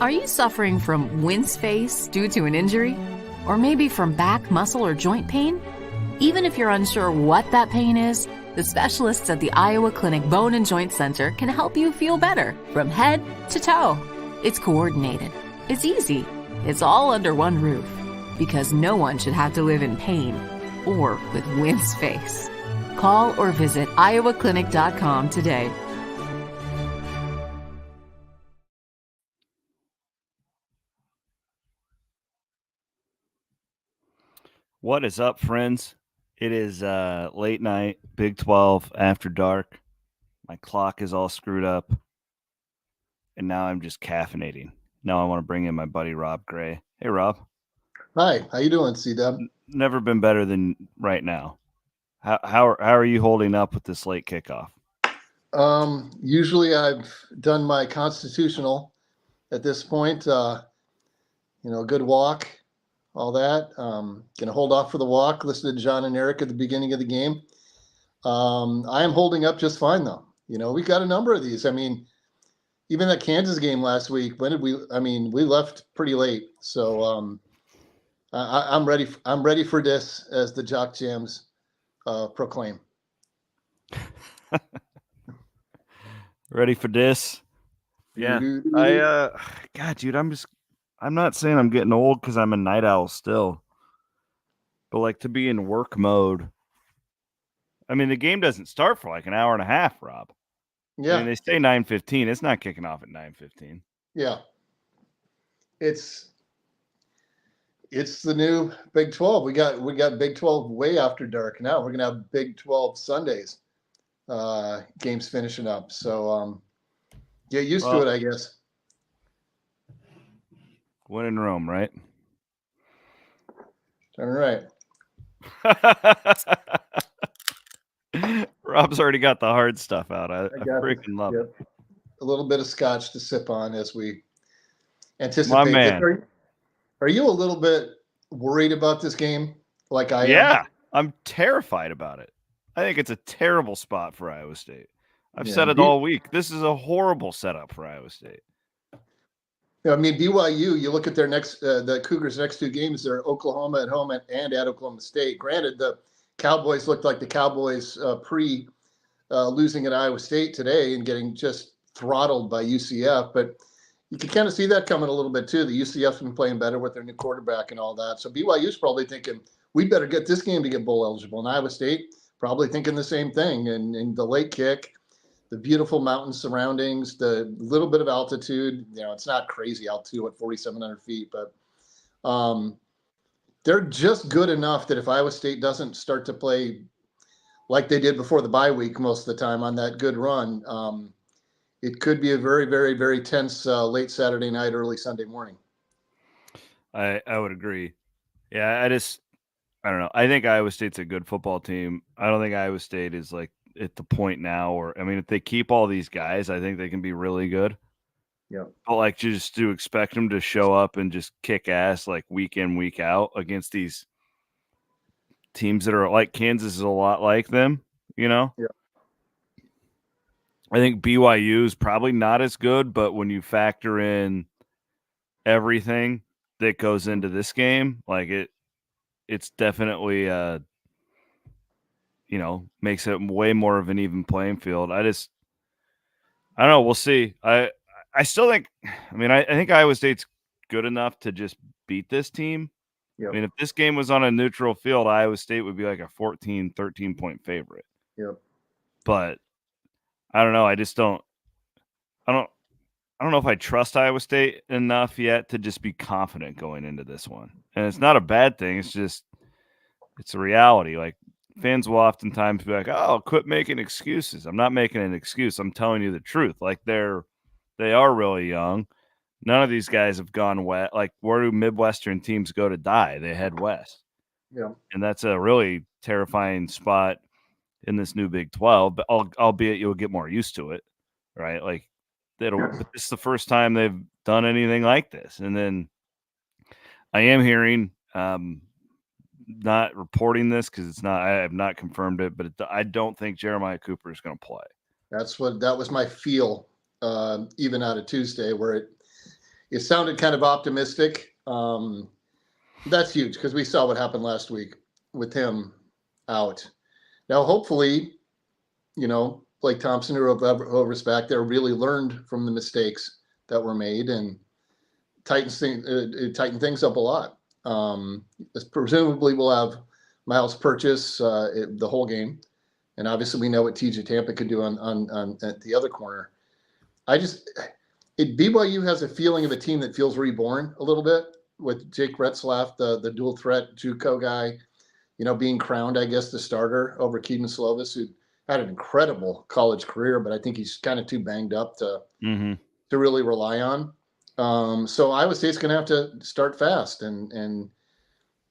Are you suffering from wince face due to an injury? Or maybe from back, muscle, or joint pain? Even if you're unsure what that pain is, the specialists at the Iowa Clinic Bone and Joint Center can help you feel better from head to toe. It's coordinated. It's easy. It's all under one roof. Because no one should have to live in pain or with wince face. Call or visit iowaclinic.com today. What is up, friends? It is late night, Big 12 after dark. My clock is all screwed up, and now I'm just caffeinating. Now I want to bring in my buddy Rob Gray. Hey, Rob. Hi, how you doing, C-Dub? Never been better than right now. How are you holding up with this late kickoff? Usually I've done my constitutional at this point. Good walk, all that. Gonna hold off for the walk. Listen to John and Eric at the beginning of the game. I am holding up just fine though. We got a number of these. I mean, even that Kansas game last week. We left pretty late, so I'm ready. I'm ready for this, as the Jock Jams proclaim. Ready for this? Yeah. God, dude, I'm not saying I'm getting old because I'm a night owl still, but like to be in work mode. I mean, the game doesn't start for like an hour and a half, Rob. Yeah. I mean, they say 9:15. It's not kicking off at 9:15. Yeah. It's the new Big 12. We got Big 12 way after dark now. We're gonna have Big 12 Sundays games finishing up. So get used to it, I guess. When in Rome, right? All right. Rob's already got the hard stuff out. I freaking love it. A little bit of scotch to sip on as we anticipate. My man. Are you a little bit worried about this game like I am? Yeah, I'm terrified about it. I think it's a terrible spot for Iowa State. I've said it all week. This is a horrible setup for Iowa State. I mean, BYU, you look at their the Cougars' next two games, they're Oklahoma at home and at Oklahoma State. Granted, the Cowboys looked like the Cowboys losing at Iowa State today and getting just throttled by UCF. But you can kind of see that coming a little bit too. The UCF's been playing better with their new quarterback and all that. So BYU's probably thinking, we better get this game to get bowl eligible. And Iowa State probably thinking the same thing. And the late kick, the beautiful mountain surroundings, the little bit of altitude, it's not crazy altitude at 4,700 feet, but they're just good enough that if Iowa State doesn't start to play like they did before the bye week most of the time on that good run, it could be a very, very, very tense late Saturday night, early Sunday morning. I would agree. Yeah, I don't know. I think Iowa State's a good football team. I don't think Iowa State is like at the point now, if they keep all these guys, I think they can be really good. Yeah. But like just to expect them to show up and just kick ass like week in, week out against these teams that are like Kansas is a lot like them, Yeah. I think BYU is probably not as good, but when you factor in everything that goes into this game, like it's definitely makes it way more of an even playing field. I don't know. We'll see. I still think, I think Iowa State's good enough to just beat this team. Yep. I mean, if this game was on a neutral field, Iowa State would be like a 14, 13-point favorite. Yep. But I don't know. I don't know if I trust Iowa State enough yet to just be confident going into this one. And it's not a bad thing. It's a reality. Like, fans will oftentimes be like, "Oh, quit making excuses." I'm not making an excuse. I'm telling you the truth. Like, they are really young. None of these guys have gone west. Like, where do Midwestern teams go to die? They head west. Yeah. And that's a really terrifying spot in this new Big 12, but albeit you'll get more used to it, right? Like, but this is the first time they've done anything like this. And then I am hearing, not reporting this because I have not confirmed it, but I don't think Jeremiah Cooper is going to play. That was my feel, even out of Tuesday, where it sounded kind of optimistic. That's huge because we saw what happened last week with him out. Now, hopefully, Blake Thompson, whoever's back there, really learned from the mistakes that were made and tighten things up a lot. Presumably, we'll have Miles Purchase the whole game, and obviously, we know what TJ Tampa could do on at the other corner. BYU has a feeling of a team that feels reborn a little bit with Jake Retzlaff, the dual threat JUCO guy, being crowned, I guess, the starter over Keaton Slovis, who had an incredible college career, but I think he's kind of too banged up to really rely on. So Iowa State's going to have to start fast, and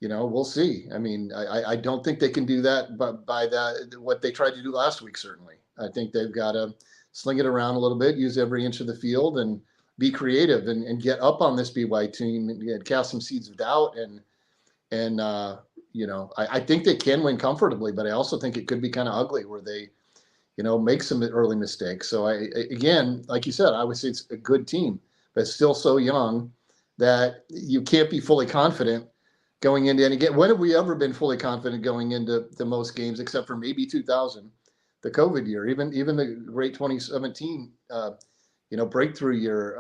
we'll see. I mean, I don't think they can do that, but by that, what they tried to do last week, certainly. I think they've got to sling it around a little bit, use every inch of the field, and be creative and get up on this BYU team and cast some seeds of doubt. I think they can win comfortably, but I also think it could be kind of ugly where they, make some early mistakes. So again, like you said, I would say it's a good team, but it's still so young that you can't be fully confident going into any game. When have we ever been fully confident going into the most games, except for maybe 2000, the COVID year, even the great 2017, breakthrough year,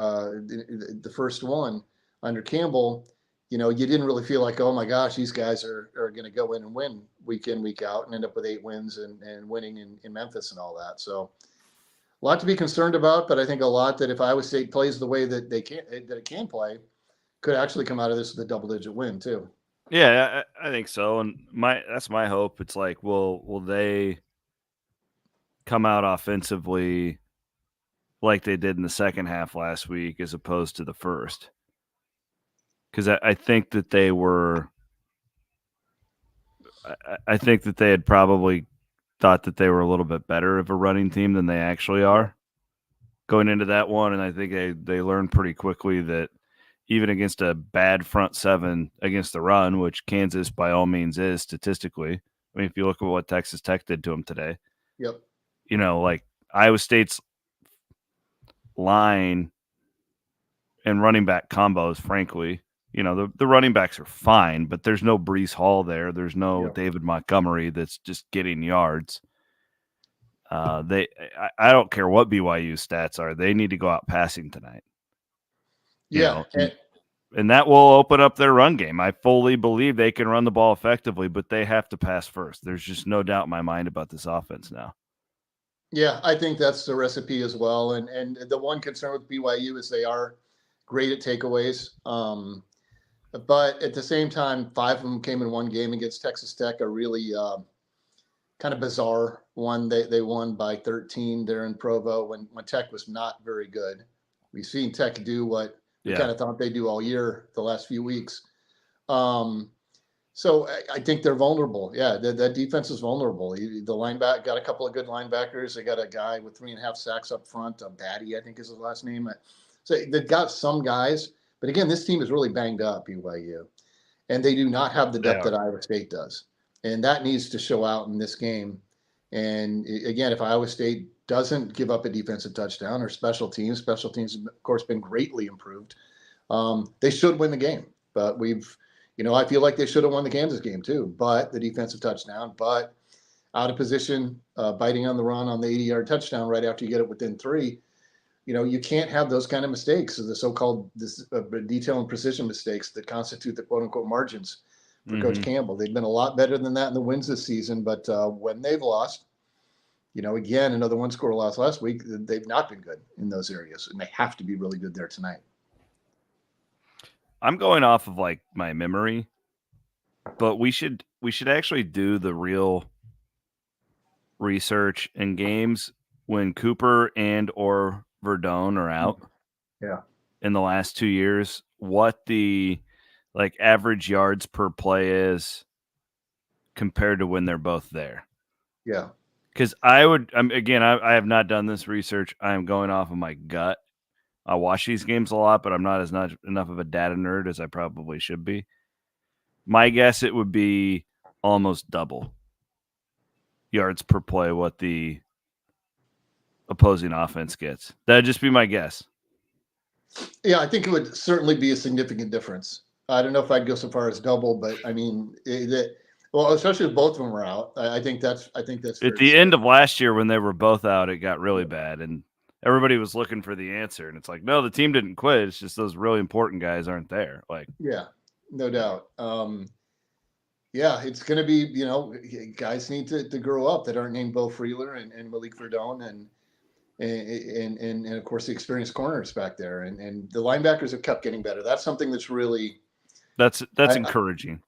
the first one under Campbell, you didn't really feel like, oh my gosh, these guys are going to go in and win week in, week out and end up with 8 wins and winning in Memphis and all that. So a lot to be concerned about, but I think a lot that if Iowa State plays the way that it can play, could actually come out of this with a double-digit win too. Yeah, I think so. And that's my hope. It's like, will they come out offensively like they did in the second half last week as opposed to the first? Because I think that they were – I think that they had probably thought that they were a little bit better of a running team than they actually are going into that one. And I think they learned pretty quickly that even against a bad front seven against the run, which Kansas by all means is statistically. I mean, if you look at what Texas Tech did to them today, yep. Like Iowa State's line and running back combos, frankly, the running backs are fine, but there's no Breece Hall there. There's no David Montgomery that's just getting yards. I don't care what BYU stats are. They need to go out passing tonight. And that will open up their run game. I fully believe they can run the ball effectively, but they have to pass first. There's just no doubt in my mind about this offense now. Yeah, I think that's the recipe as well. And the one concern with BYU is they are great at takeaways. But at the same time, 5 of them came in one game against Texas Tech, a really kind of bizarre one. They won by 13 there in Provo when Tech was not very good. We've seen Tech do what we kind of thought they do all year the last few weeks. So I think they're vulnerable. Yeah, that defense is vulnerable. The linebacker got a couple of good linebackers. They got a guy with 3.5 sacks up front. Batty, I think is his last name. So they've got some guys. But again, this team is really banged up, BYU. And they do not have the depth that Iowa State does. And that needs to show out in this game. And again, if Iowa State doesn't give up a defensive touchdown or special teams have, of course, been greatly improved, they should win the game. But I feel like they should have won the Kansas game too. But the defensive touchdown, but out of position, biting on the run on the 80-yard touchdown right after you get it within 3, you can't have those kind of mistakes, the so-called detail and precision mistakes that constitute the quote-unquote margins for Coach Campbell. They've been a lot better than that in the wins this season, but when they've lost, again, another one-score loss last week, they've not been good in those areas, and they have to be really good there tonight. I'm going off of like my memory, but we should actually do the real research in games when Cooper and or Verdone are out. Yeah. In the last 2 years, what the average yards per play is compared to when they're both there. Yeah. Because I have not done this research. I am going off of my gut. I watch these games a lot, but I'm not enough of a data nerd as I probably should be. My guess, it would be almost double yards per play what the opposing offense gets. That'd just be my guess. Yeah, I think it would certainly be a significant difference. I don't know if I'd go so far as double, but I mean, well, especially if both of them were out. I think that's At fair to the say. end of last year when they were both out, it got really bad, and everybody was looking for the answer, and it's like, no, the team didn't quit. It's just those really important guys aren't there. Like, Yeah, no doubt. Yeah, it's going to be, guys need to grow up that aren't named Bo Freeler and Malik Verdone and of course the experienced corners back there, and the linebackers have kept getting better. That's something that's really that's encouraging.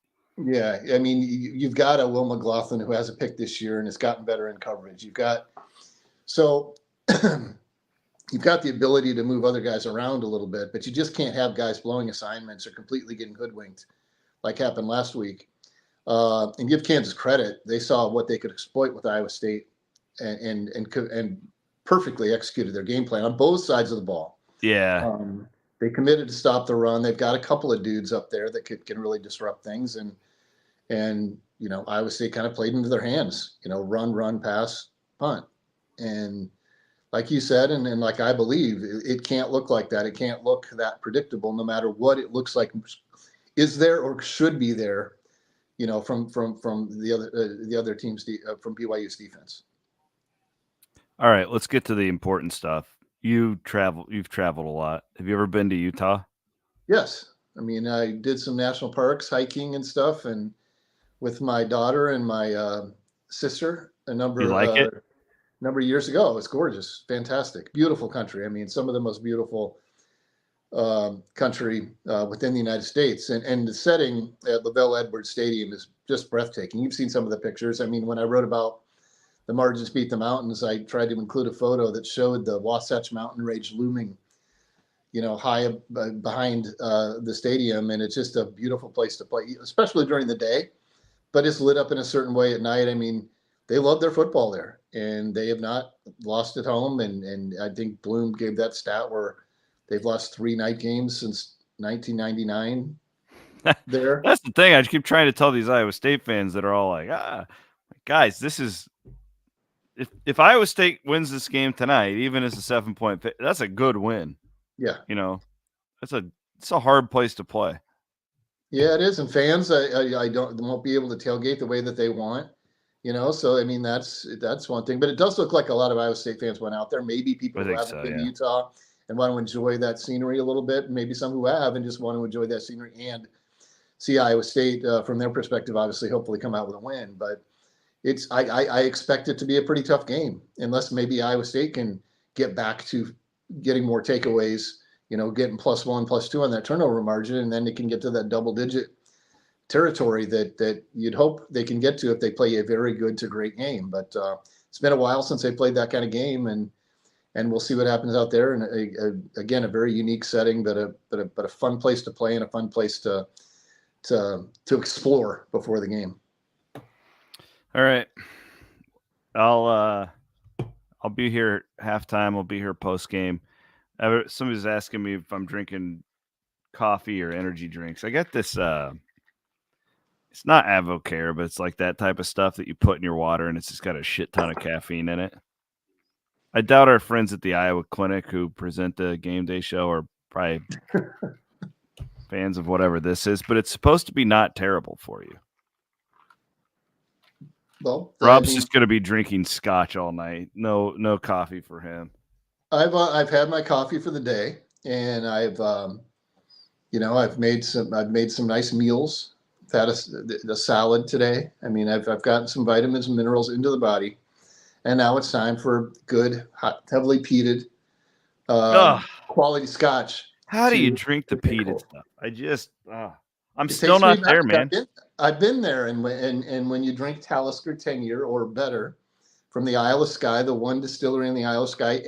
Yeah, I mean, you've got a Will McLaughlin who has a pick this year and has gotten better in coverage. You've got you've got the ability to move other guys around a little bit, but you just can't have guys blowing assignments or completely getting hoodwinked like happened last week. And give Kansas credit; they saw what they could exploit with Iowa State, and perfectly executed their game plan on both sides of the ball. Yeah. They committed to stop the run. They've got a couple of dudes up there that can really disrupt things, and Iowa State kind of played into their hands. Run, pass, punt, and like you said, and like I believe, it can't look like that. It can't look that predictable, no matter what it looks like is there or should be there. From the other teams from BYU's defense. All right, let's get to the important stuff. You've traveled a lot. Have you ever been to Utah? Yes, I mean I did some national parks, hiking and stuff, and with my daughter and my sister You like it? number of years ago. It's gorgeous, fantastic, beautiful country. I mean, some of the most beautiful country within the United States, and the setting at LaVell Edwards Stadium is just breathtaking. You've seen some of the pictures. I mean, when I wrote about the Margins Beat the Mountains, I tried to include a photo that showed the Wasatch Mountain Range looming, high behind the stadium, and it's just a beautiful place to play, especially during the day. But it's lit up in a certain way at night. I mean, they love their football there, and they have not lost at home. And I think Bloom gave that stat where they've lost 3 night games since 1999 there. That's the thing. I just keep trying to tell these Iowa State fans that are all like, guys, this is if Iowa State wins this game tonight, even as a 7-point, that's a good win. Yeah, it's a hard place to play. Yeah, it is. And fans, I won't be able to tailgate the way that they want. So I mean that's one thing, but it does look like a lot of Iowa State fans went out there. Maybe people who haven't been to Utah and want to enjoy that scenery a little bit. Maybe some who have and just want to enjoy that scenery and see Iowa State from their perspective, obviously, hopefully come out with a win. But I expect it to be a pretty tough game unless maybe Iowa State can get back to getting more takeaways, getting +1, +2 on that turnover margin, and then they can get to that double-digit territory that you'd hope they can get to if they play a very good to great game. But it's been a while since they played that kind of game, and we'll see what happens out there. And again, a very unique setting, but a fun place to play and a fun place to explore before the game. All right, I'll be here halftime. I'll be here post game. Somebody's asking me if I'm drinking coffee or energy drinks. I got this. It's not Avocare, but it's like that type of stuff that you put in your water, and it's just got a shit ton of caffeine in it. I doubt our friends at the Iowa Clinic who present the game day show are probably fans of whatever this is, but it's supposed to be not terrible for you. Well, Rob's just going to be drinking scotch all night. No coffee for him. I've had my coffee for the day, and I've made some nice meals. I've had a salad today. I mean, I've gotten some vitamins and minerals into the body, and now it's time for good, hot, heavily peated, quality scotch. How do you drink the peated stuff? I'm still not there, man. I've been there, and when you drink Talisker 10-year or better from the Isle of Skye, the one distillery in the Isle of Skye,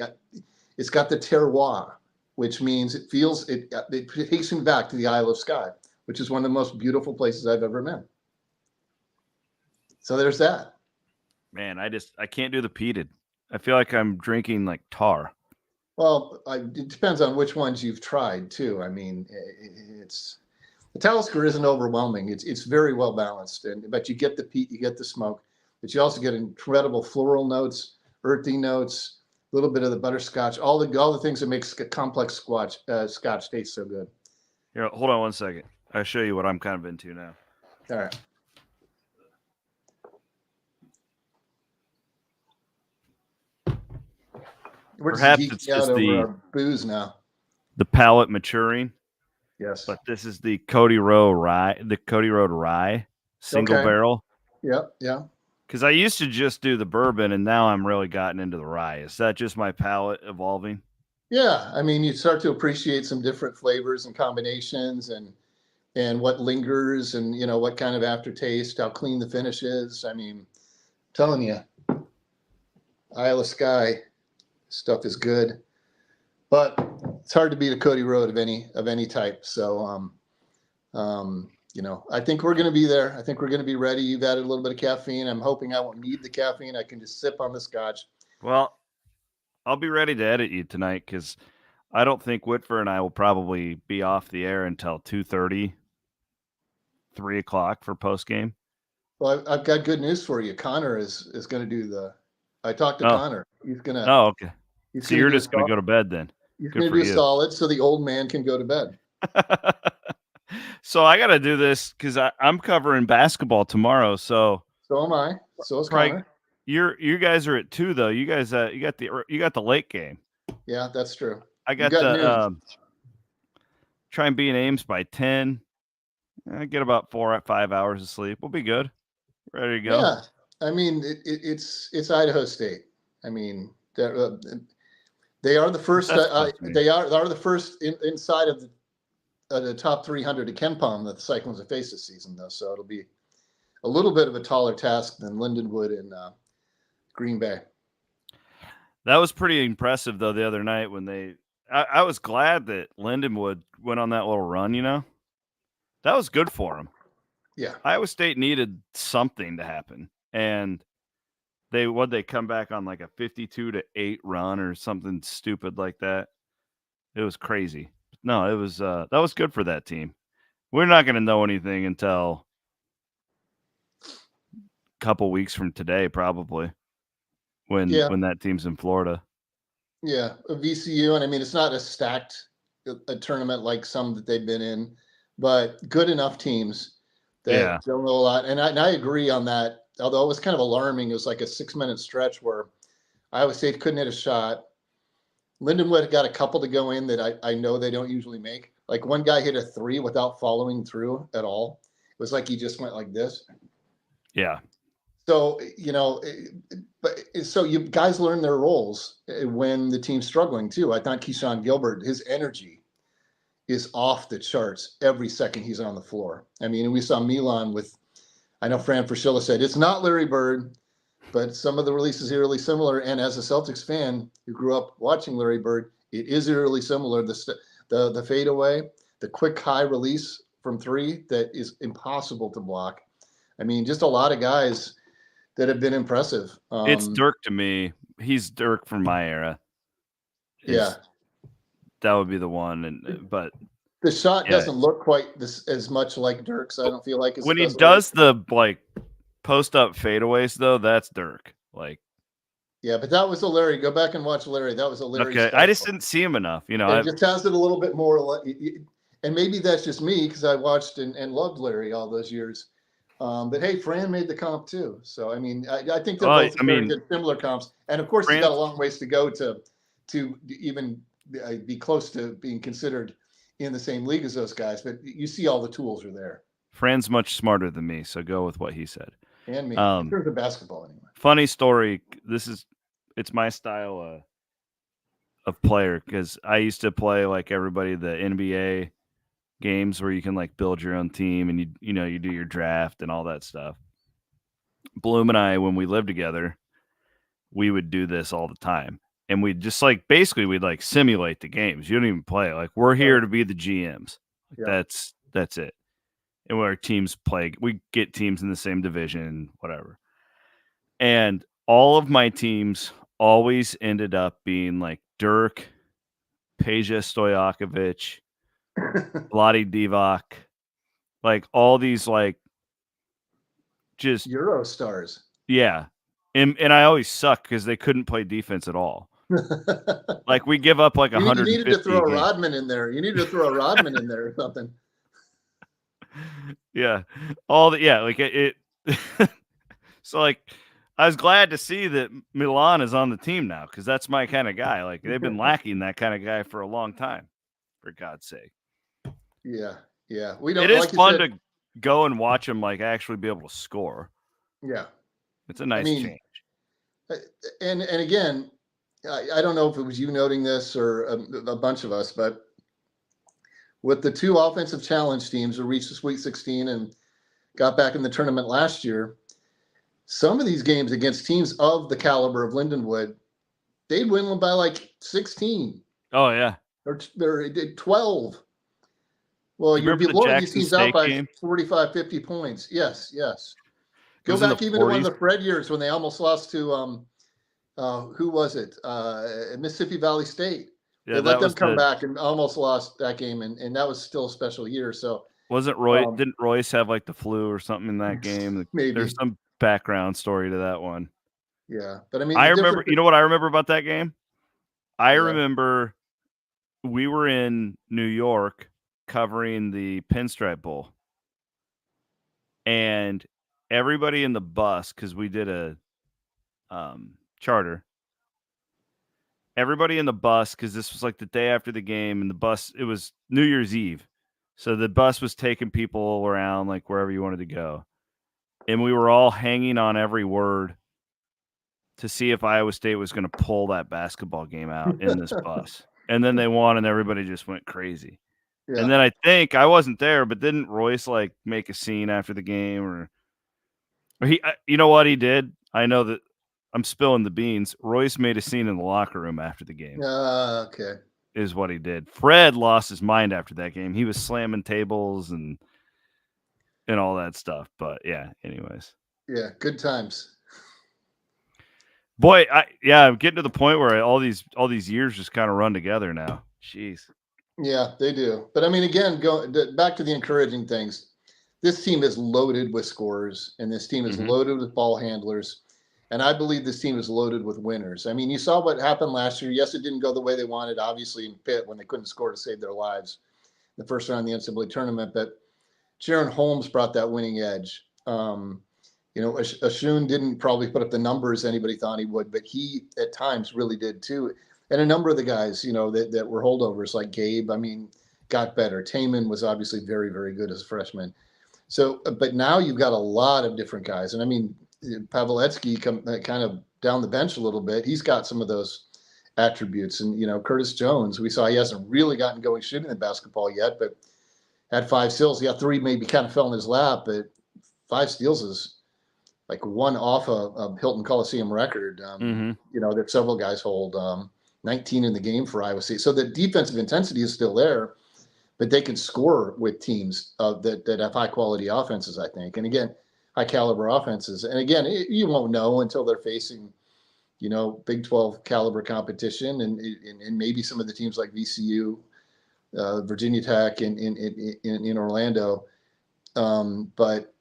it's got the terroir, which means it takes me back to the Isle of Skye, which is one of the most beautiful places I've ever been. So there's that. Man, I can't do the peated. I feel like I'm drinking like tar. Well, it depends on which ones you've tried too. I mean, the Talisker isn't overwhelming. It's very well balanced, but you get the peat, you get the smoke, but you also get incredible floral notes, earthy notes, little bit of the butterscotch, all the things that makes complex scotch taste so good. Here, hold on one second. I'll show you what I'm kind of into now. All right. We're Perhaps just it's geeking just out over our booze now. the palate maturing. Yes. But this is the Cody Road Rye single barrel. Yeah. Because I used to just do the bourbon, and now I'm really gotten into the rye. Is that just my palate evolving? Yeah, I mean, you start to appreciate some different flavors and combinations, and what lingers, and what kind of aftertaste, how clean the finish is. I mean, I'm telling you, Isle of Skye stuff is good, but it's hard to beat a Cody Road of any type. So, I think we're going to be there. I think we're going to be ready. You've added a little bit of caffeine. I'm hoping I won't need the caffeine. I can just sip on the scotch. Well, I'll be ready to edit you tonight because I don't think Whitford and I will probably be off the air until 2:30, 3 o'clock for post game. Well, I've got good news for you. Connor is going to do the. I talked to Connor. He's going to. Oh, okay. So you're just going to go to bed then. He's going to do a solid so the old man can go to bed. So I got to do this because I'm covering basketball tomorrow. So am I. So is Connor. You guys are at 2 though. You guys you got the late game. Yeah, that's true. I got the try and be in Ames by 10. I get about 4 or 5 hours of sleep. We'll be good. Ready to go. Yeah, I mean it's Idaho State. I mean they are the first. They are the first inside of the top 300 at KenPom that the Cyclones have faced this season, though. So it'll be a little bit of a taller task than Lindenwood and Green Bay. That was pretty impressive, though, the other night when I was glad that Lindenwood went on that little run, That was good for them. Yeah. Iowa State needed something to happen. And they come back on like a 52-8 run or something stupid like that. It was crazy. No, it was that was good for that team. We're not going to know anything until a couple weeks from today, probably, when that team's in Florida. Yeah, VCU, and I mean it's not a stacked a tournament like some that they've been in, but good enough teams that don't know a lot. And I agree on that. Although it was kind of alarming, it was like a 6-minute stretch where Iowa State couldn't hit a shot. Lindenwood got a couple to go in that I know they don't usually make. Like one guy hit a 3 without following through at all. It was like he just went like this. Yeah. So, you guys learn their roles when the team's struggling too. I thought Keyshawn Gilbert, his energy is off the charts every second he's on the floor. I mean, we saw Milan I know Fran Fraschilla said, it's not Larry Bird, but some of the releases are really similar. And as a Celtics fan who grew up watching Larry Bird, it is really similar. The fadeaway, the quick high release from 3 that is impossible to block. I mean, just a lot of guys that have been impressive. It's Dirk to me. He's Dirk from my era. Yeah. That would be the one. But the shot doesn't look quite as much like Dirk's. I don't feel like when he does the post up fadeaways though, that's Dirk. Yeah, but that was a Larry. Go back and watch Larry. That was a Larry. Okay, I just didn't see him enough. He just has it a little bit more. And maybe that's just me because I watched and loved Larry all those years. But hey, Fran made the comp too. So I mean, I think they're both very good, similar comps. And of course, he's got a long ways to go to even be close to being considered in the same league as those guys. But you see, all the tools are there. Fran's much smarter than me, so go with what he said. And me, in terms of basketball, anyway. Funny story. It's my style of player because I used to play like everybody the NBA games where you can build your own team and you do your draft and all that stuff. Bloom and I, when we lived together, we would do this all the time, and we'd just basically we'd simulate the games. You don't even play. We're here to be the GMs. That's it. And when our teams play, we get teams in the same division, whatever. And all of my teams always ended up being Dirk, Peja Stojakovic, Vlade Divac, all these just Euro stars. Yeah. And I always suck because they couldn't play defense at all. Like we give up like You 150. needed to throw a Rodman in there. You needed to throw a Rodman in there or something. Yeah, like it. So like, I was glad to see that Milan is on the team now because that's my kind of guy. Like they've been lacking that kind of guy for a long time. For God's sake. Yeah, we don't. It is like you fun said, to go and watch him like actually be able to score. Yeah, It's a nice change. And again, I don't know if it was you noting this or a bunch of us, but with the two offensive challenge teams who reached the Sweet 16 and got back in the tournament last year, some of these games against teams of the caliber of Lindenwood, they'd win them by like 16. Oh yeah, or 12. Well, you'd be blowing these teams out by 45, 50 points. Yes. Go back even to one of the Fred years when they almost lost to who was it? Mississippi Valley State. Yeah, they let them come back and almost lost that game, and that was still a special year. So wasn't Roy? Didn't Royce have like the flu or something in that game? Maybe there's some background story to that one. Yeah, but I mean, I remember. You know what I remember about that game? I remember we were in New York covering the Pinstripe Bowl, and everybody in the bus, because we did a charter. Everybody in the bus, because this was like the day after the game, and the bus, it was New Year's Eve. So the bus was taking people around like wherever you wanted to go. And we were all hanging on every word to see if Iowa State was going to pull that basketball game out in this bus. And then they won, and everybody just went crazy. Yeah. And then I think I wasn't there, but didn't Royce like make a scene after the game, or he? You know what he did? I know that I'm spilling the beans. Royce made a scene in the locker room after the game. Okay, is what he did. Fred lost his mind after that game. He was slamming tables and all that stuff. But yeah, anyways. Yeah, good times. Boy, I'm getting to the point where all these years just kind of run together now. Jeez. Yeah, they do. But I mean, again, back to the encouraging things. This team is loaded with scorers, and this team is loaded with ball handlers. And I believe this team is loaded with winners. I mean, you saw what happened last year. Yes, it didn't go the way they wanted, obviously, in Pitt when they couldn't score to save their lives the first round of the NCAA tournament. But Jaron Holmes brought that winning edge. Ashun didn't probably put up the numbers anybody thought he would, but he at times really did too. And a number of the guys, that were holdovers like Gabe, I mean, got better. Taman was obviously very, very good as a freshman. So, but now you've got a lot of different guys. And I mean, Pavletsky kind of down the bench a little bit. He's got some of those attributes. And, Curtis Jones, we saw he hasn't really gotten going shooting the basketball yet, but had 5 steals. Yeah, 3 maybe kind of fell in his lap, but 5 steals is like one off a Hilton Coliseum record, that several guys hold, 19 in the game for Iowa State. So the defensive intensity is still there, but they can score with teams that have high quality offenses, I think. And again, high caliber offenses. And again, you won't know until they're facing, Big 12 caliber competition and maybe some of the teams like VCU, Virginia Tech in Orlando. But,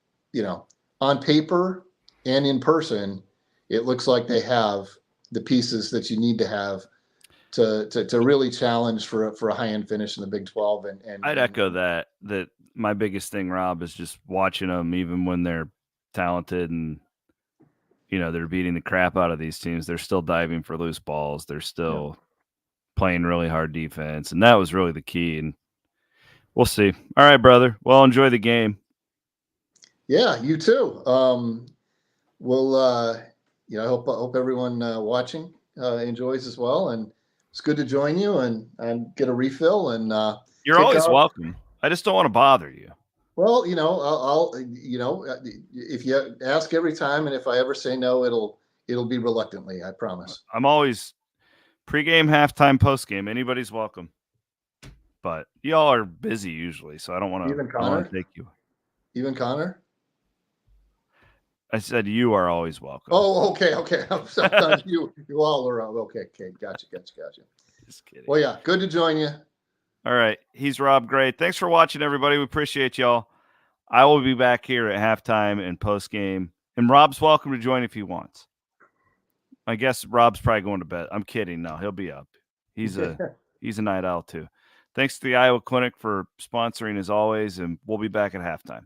on paper and in person, it looks like they have the pieces that you need to have to really challenge for a high-end finish in the Big 12. And I'd echo that my biggest thing, Rob, is just watching them even when they're talented and, they're beating the crap out of these teams. They're still diving for loose balls. They're still playing really hard defense. And that was really the key. And we'll see. All right, brother. Well, enjoy the game. Yeah, you too. We'll, I hope everyone watching enjoys as well. And it's good to join you and get a refill. And you're always welcome. I just don't want to bother you. Well, I'll if you ask every time, and if I ever say no, it'll be reluctantly. I promise. I'm always pregame, halftime, postgame. Anybody's welcome. But y'all are busy usually, so I don't want to take you. Even Connor. I said you are always welcome. Oh, okay. Sometimes you all are. Okay. Gotcha. Just kidding. Well, yeah, good to join you. All right. He's Rob Gray. Thanks for watching, everybody. We appreciate y'all. I will be back here at halftime and postgame. And Rob's welcome to join if he wants. I guess Rob's probably going to bed. I'm kidding. No, he'll be up. He's a night owl too. Thanks to the Iowa Clinic for sponsoring as always, and we'll be back at halftime.